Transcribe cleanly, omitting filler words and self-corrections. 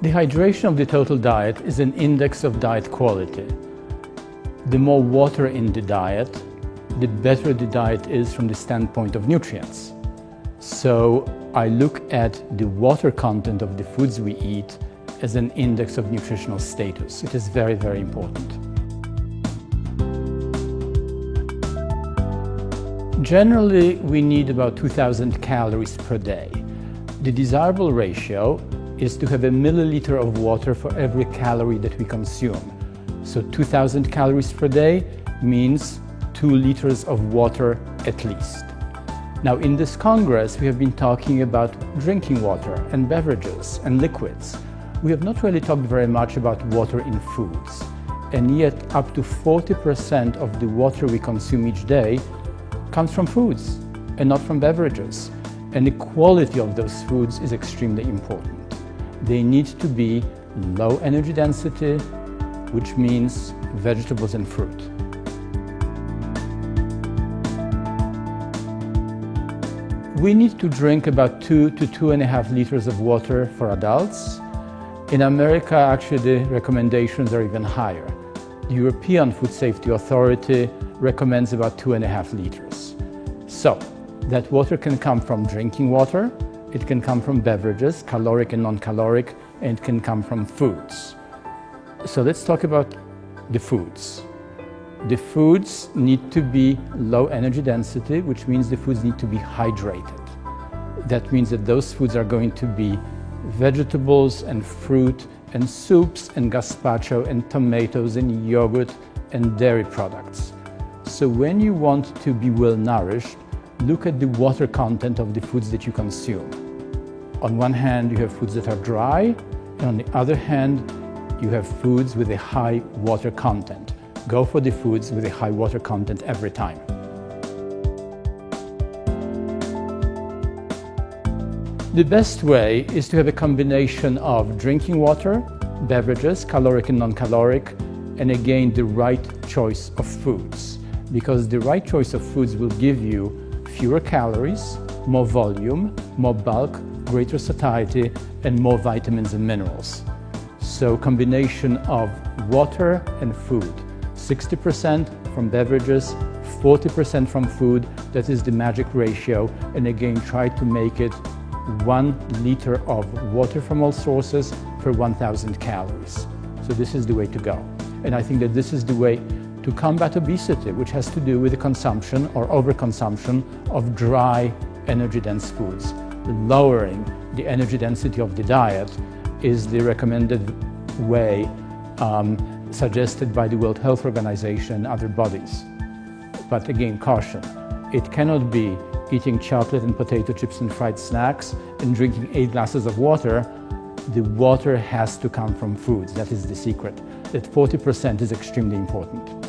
The hydration of the total diet is an index of diet quality. The more water in the diet, the better the diet is from the standpoint of nutrients. So I look at the water content of the foods we eat as an index of nutritional status. It is very, very important. Generally, we need about 2,000 calories per day. The desirable ratio is to have a milliliter of water for every calorie that we consume. So 2,000 calories per day means 2 liters of water at least. Now in this Congress, we have been talking about drinking water and beverages and liquids. We have not really talked very much about water in foods. And yet up to 40% of the water we consume each day comes from foods and not from beverages. And the quality of those foods is extremely important. They need to be low energy density, which means vegetables and fruit. We need to drink about 2 to 2.5 liters of water for adults. In America, actually, the recommendations are even higher. The European Food Safety Authority recommends about 2.5 liters. So, that water can come from drinking water, it can come from beverages, caloric and non-caloric, and it can come from foods. So let's talk about the foods. The foods need to be low energy density, which means the foods need to be hydrated. That means that those foods are going to be vegetables and fruit and soups and gazpacho and tomatoes and yogurt and dairy products. So when you want to be well nourished, look at the water content of the foods that you consume. On one hand, you have foods that are dry, and on the other hand, you have foods with a high water content. Go for the foods with a high water content every time. The best way is to have a combination of drinking water, beverages, caloric and non-caloric, and again, the right choice of foods. Because the right choice of foods will give you fewer calories, more volume, more bulk, greater satiety, and more vitamins and minerals. So combination of water and food, 60% from beverages, 40% from food, that is the magic ratio. And again, try to make it 1 liter of water from all sources per 1,000 calories. So this is the way to go. And I think that this is the way to combat obesity, which has to do with the consumption or overconsumption of dry, energy-dense foods. Lowering the energy density of the diet is the recommended way suggested by the World Health Organization and other bodies. But again, caution. It cannot be eating chocolate and potato chips and fried snacks and drinking 8 glasses of water. The water has to come from foods. That is the secret. That 40% is extremely important.